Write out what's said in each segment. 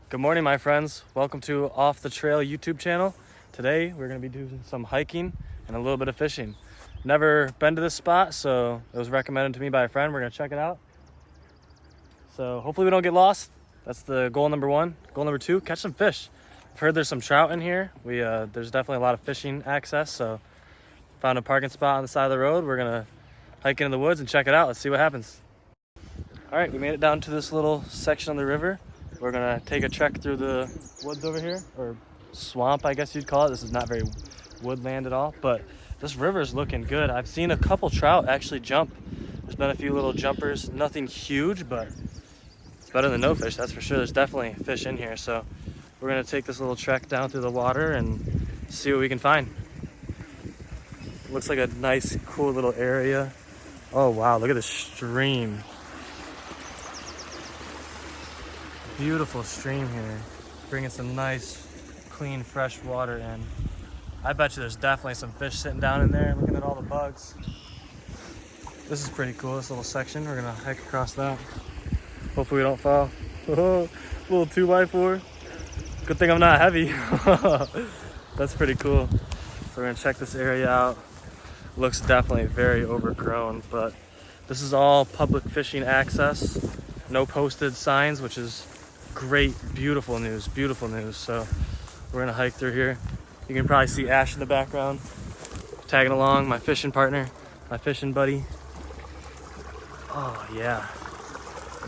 Good morning, my friends. Welcome to Off the Trail YouTube channel. Today we're going to be doing some hiking and a little bit of fishing. Never been to this spot, so it was recommended to me by a friend. We're going to check it out. So hopefully we don't get lost. That's the goal number one. Goal number two, catch some fish. I've heard there's some trout in here. There's definitely a lot of fishing access, so found a parking spot on the side of the road. We're going to hike into the woods and check it out. Let's see what happens. All right, we made it down to this little section of the river. We're gonna take a trek through the woods over here, or swamp, I guess you'd call it. This is not very woodland at all, but this river is looking good. I've seen a couple trout actually jump. There's been a few little jumpers, nothing huge, but it's better than no fish, that's for sure. There's definitely fish in here, so we're gonna take this little trek down through the water and see what we can find. Looks like a nice, cool little area. Oh wow, look at this stream. Beautiful stream here, bringing some nice, clean, fresh water in. I bet you there's definitely some fish sitting down in there, looking at all the bugs. This is pretty cool, this little section. We're gonna hike across that. Hopefully we don't fall. Oh, little 2x4. Good thing I'm not heavy. That's pretty cool. So we're gonna check this area out. Looks definitely very overgrown, but this is all public fishing access. No posted signs, which is great, beautiful news. So we're gonna hike through here. You can probably see Ash in the background tagging along, my fishing partner, my fishing buddy. Oh yeah,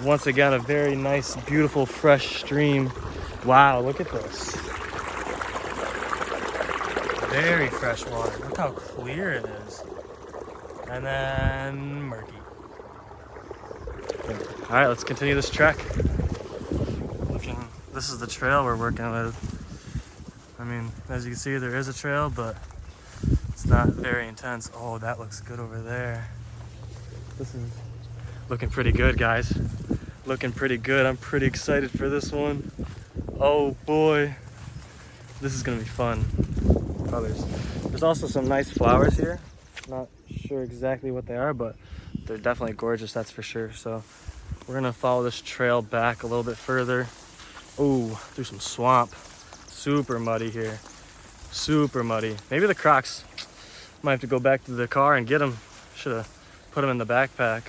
once again a very nice, beautiful, fresh stream. Wow, look at this, very fresh water. Look how clear it is, and then murky. All right, let's continue this trek. This is the trail we're working with. I mean, as you can see, there is a trail, but it's not very intense. Oh, that looks good over there. This is looking pretty good, guys. Looking pretty good. I'm pretty excited for this one. Oh boy, this is gonna be fun. Oh, there's also some nice flowers here. Not sure exactly what they are, but they're definitely gorgeous, that's for sure. So we're gonna follow this trail back a little bit further. Oh, through some swamp. Super muddy here. Super muddy. Maybe the Crocs. Might have to go back to the car and get them. Should have put them in the backpack.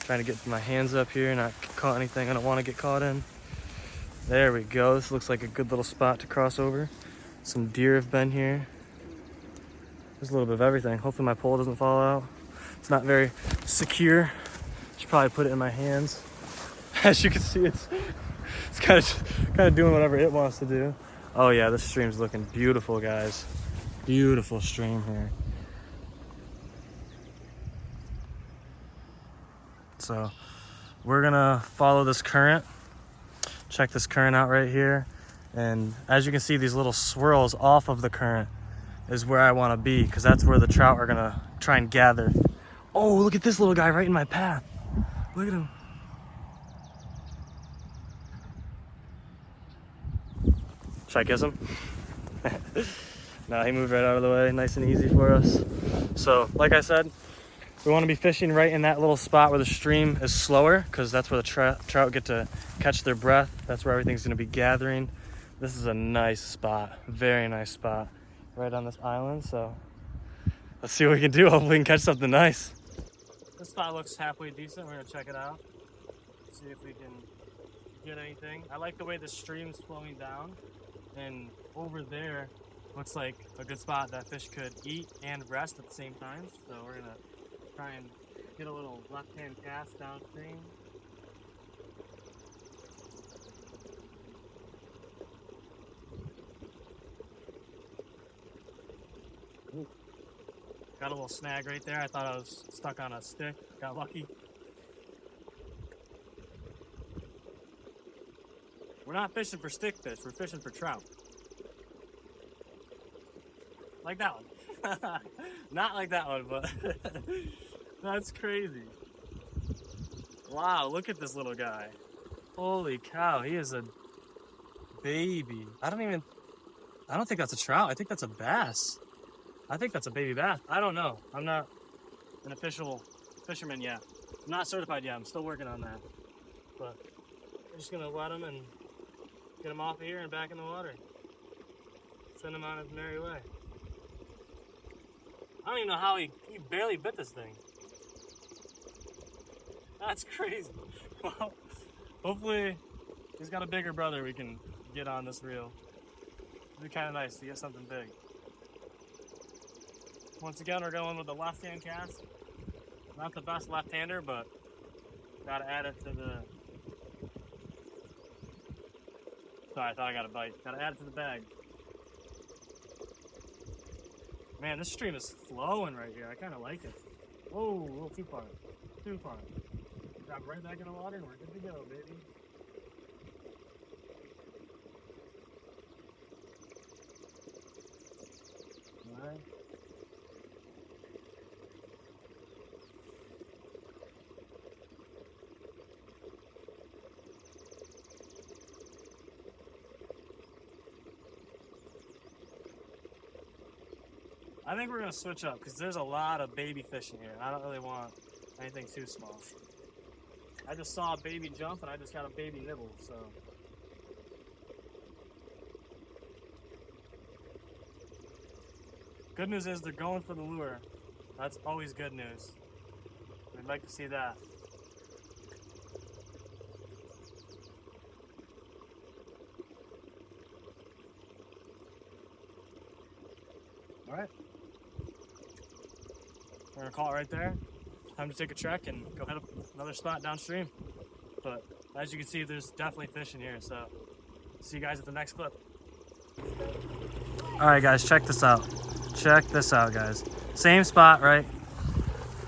Trying to get my hands up here, not caught anything I don't want to get caught in. There we go. This looks like a good little spot to cross over. Some deer have been here. There's a little bit of everything. Hopefully my pole doesn't fall out. It's not very secure. Should probably put it in my hands. As you can see, it's kind of doing whatever it wants to do. Oh yeah, this stream's looking beautiful, guys. Beautiful stream here. So we're gonna follow this current. Check this current out right here. And as you can see, these little swirls off of the current is where I want to be, because that's where the trout are gonna try and gather. Oh, look at this little guy right in my path. Look at him. Should I kiss him? No, he moved right out of the way, nice and easy for us. So, like I said, we want to be fishing right in that little spot where the stream is slower, because that's where the trout get to catch their breath. That's where everything's going to be gathering. This is a nice spot, very nice spot, right on this island. So, let's see what we can do. Hopefully we can catch something nice. This spot looks halfway decent. We're going to check it out, see if we can get anything. I like the way the stream's flowing down. And over there looks like a good spot that fish could eat and rest at the same time. So we're gonna try and get a little left-hand cast downstream. Ooh. Got a little snag right there. I thought I was stuck on a stick. Got lucky. We're not fishing for stick fish, we're fishing for trout. Like that one. Not like that one, but that's crazy. Wow, look at this little guy. Holy cow, he is a baby. I don't think that's a trout. I think that's a bass. I think that's a baby bass. I don't know. I'm not an official fisherman yet. I'm not certified yet. I'm still working on that. But I'm just gonna let him and Get him off of here and back in the water. Send him on his merry way. I don't even know how he barely bit this thing. That's crazy. Well, hopefully he's got a bigger brother we can get on this reel. It'd be kind of nice to get something big. Once again, we're going with the left-hand cast. Not the best left-hander, but gotta add it to the... Sorry, I thought I got a bite. Gotta add it to the bag. Man, this stream is flowing right here. I kind of like it. Whoa, a little too far. Too far. Drop right back in the water and we're good to go, baby. Alright. I think we're going to switch up because there's a lot of baby fish in here. I don't really want anything too small. I just saw a baby jump and I just got a baby nibble, so. Good news is they're going for the lure. That's always good news. We'd like to see that. All right. We're gonna call it right there. Time to take a trek and go head up another spot downstream. But as you can see, there's definitely fish in here, so see you guys at the next clip. All right, guys, check this out. Check this out, guys. Same spot, right?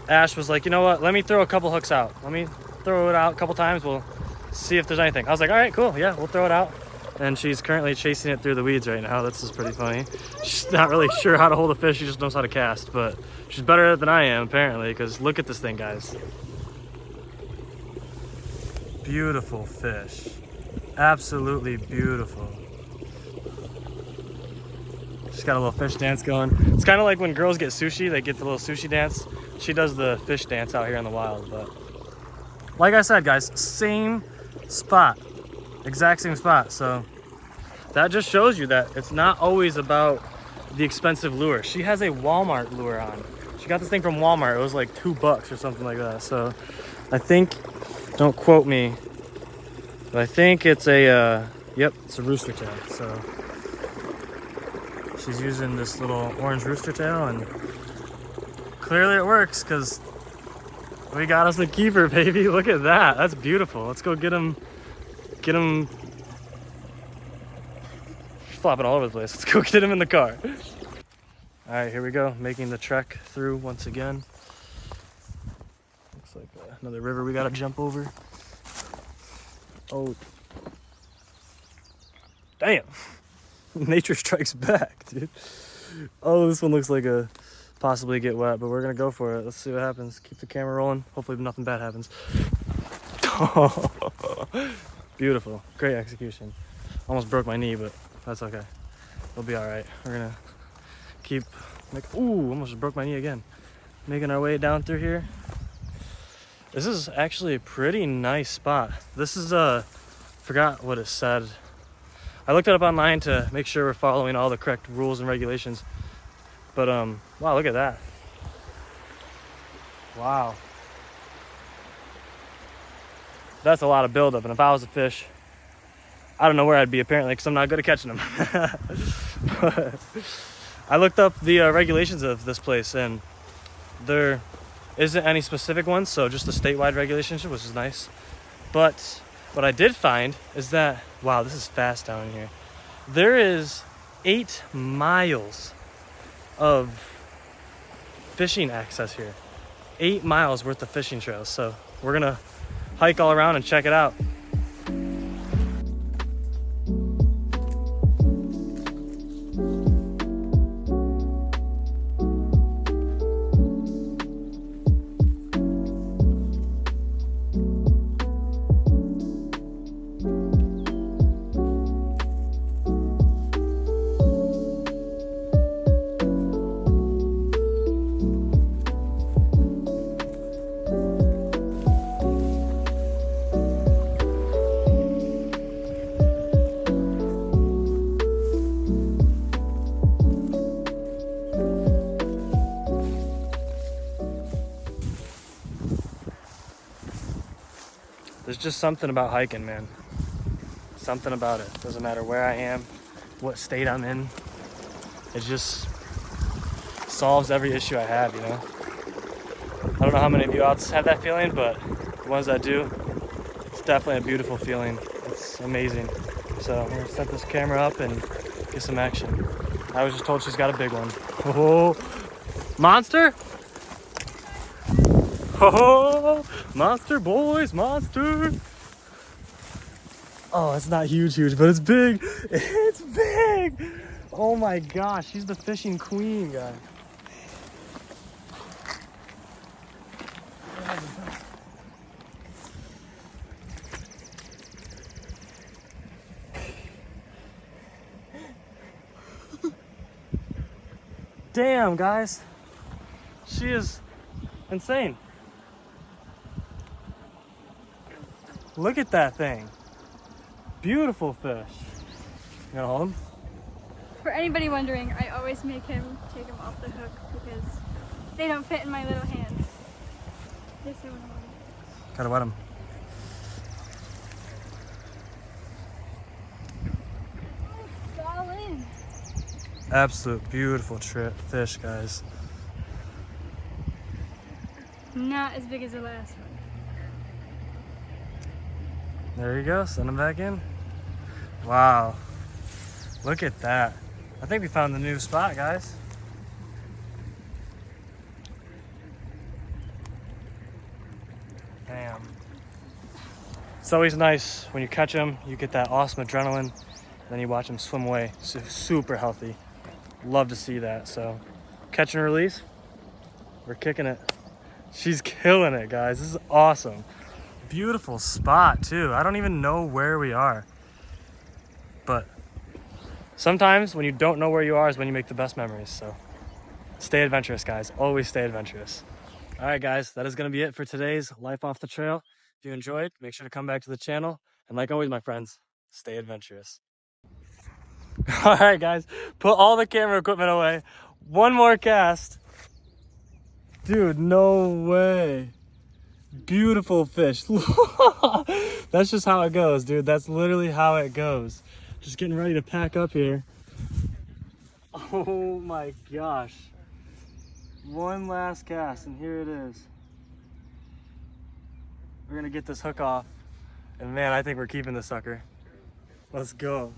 Ash was like, you know what? Let me throw a couple hooks out. Let me throw it out a couple times. We'll see if there's anything. I was like, all right, cool. Yeah, we'll throw it out. And she's currently chasing it through the weeds right now. This is pretty funny. She's not really sure how to hold a fish. She just knows how to cast, but she's better at it than I am, apparently, because look at this thing, guys. Beautiful fish. Absolutely beautiful. She's got a little fish dance going. It's kind of like when girls get sushi, they get the little sushi dance. She does the fish dance out here in the wild, but like I said, guys, same spot. Exact same spot, so that just shows you that it's not always about the expensive lure. She has a Walmart lure on. She got this thing from Walmart. It was like $2 or something like that. So I think, don't quote me, but I think it's a, yep, it's a rooster tail. So she's using this little orange rooster tail and clearly it works because we got us a keeper, baby. Look at that. That's beautiful. Let's go get him. Get him flopping all over the place. Let's go get him in the car. All right, here we go. Making the trek through once again. Looks like another river we got to jump over. Oh, damn. Nature strikes back, dude. Oh, this one looks like a possibly get wet, but we're going to go for it. Let's see what happens. Keep the camera rolling. Hopefully nothing bad happens. Beautiful. Great execution. Almost broke my knee, but that's okay. We'll be all right. We're gonna keep ooh, almost broke my knee again. Making our way down through here. This is actually a pretty nice spot. This is forgot what it said. I looked it up online to make sure we're following all the correct rules and regulations. But wow, look at that. Wow. That's a lot of buildup, and if I was a fish, I don't know where I'd be apparently because I'm not good at catching them. But I looked up the regulations of this place, and there isn't any specific ones, so just the statewide regulations, which is nice. But what I did find is that, wow, this is fast down here. There is 8 miles of fishing access here. 8 miles worth of fishing trails, so we're gonna hike all around and check it out. just something about hiking, man. Something about it. Doesn't matter where I am, what state I'm in. It just solves every issue I have, you know? I don't know how many of you else have that feeling, but the ones that do, it's definitely a beautiful feeling. It's amazing. So I'm gonna set this camera up and get some action. I was just told she's got a big one. Oh, monster? Oh, monster boys, monster. Oh, it's not huge, but it's big. It's big. Oh my gosh, she's the fishing queen, guys. Damn, guys. She is insane. Look at that thing. Beautiful fish. You gonna hold him? For anybody wondering, I always make him take them off the hook because they don't fit in my little hand. They're so annoying. Gotta wet him. Oh, all in. Absolute beautiful fish, guys. Not as big as the last one. There you go, send him back in. Wow, look at that. I think we found the new spot, guys. Damn. It's always nice when you catch them, you get that awesome adrenaline, then you watch them swim away. So super healthy. Love to see that. So catch and release, we're kicking it. She's killing it, guys. This is awesome. Beautiful spot too. I don't even know where we are, but sometimes when you don't know where you are is when you make the best memories. So stay adventurous, guys. Always stay adventurous. All right, guys, that is going to be it for today's Life Off the Trail. If you enjoyed, make sure to come back to the channel. And like always, my friends, stay adventurous. All right, guys, put all the camera equipment away. One more cast. Dude, no way. Beautiful fish. That's just how it goes, dude. That's literally how it goes. Just getting ready to pack up here. Oh my gosh. One last cast and here it is. We're gonna get this hook off and man, I think we're keeping this sucker. Let's go.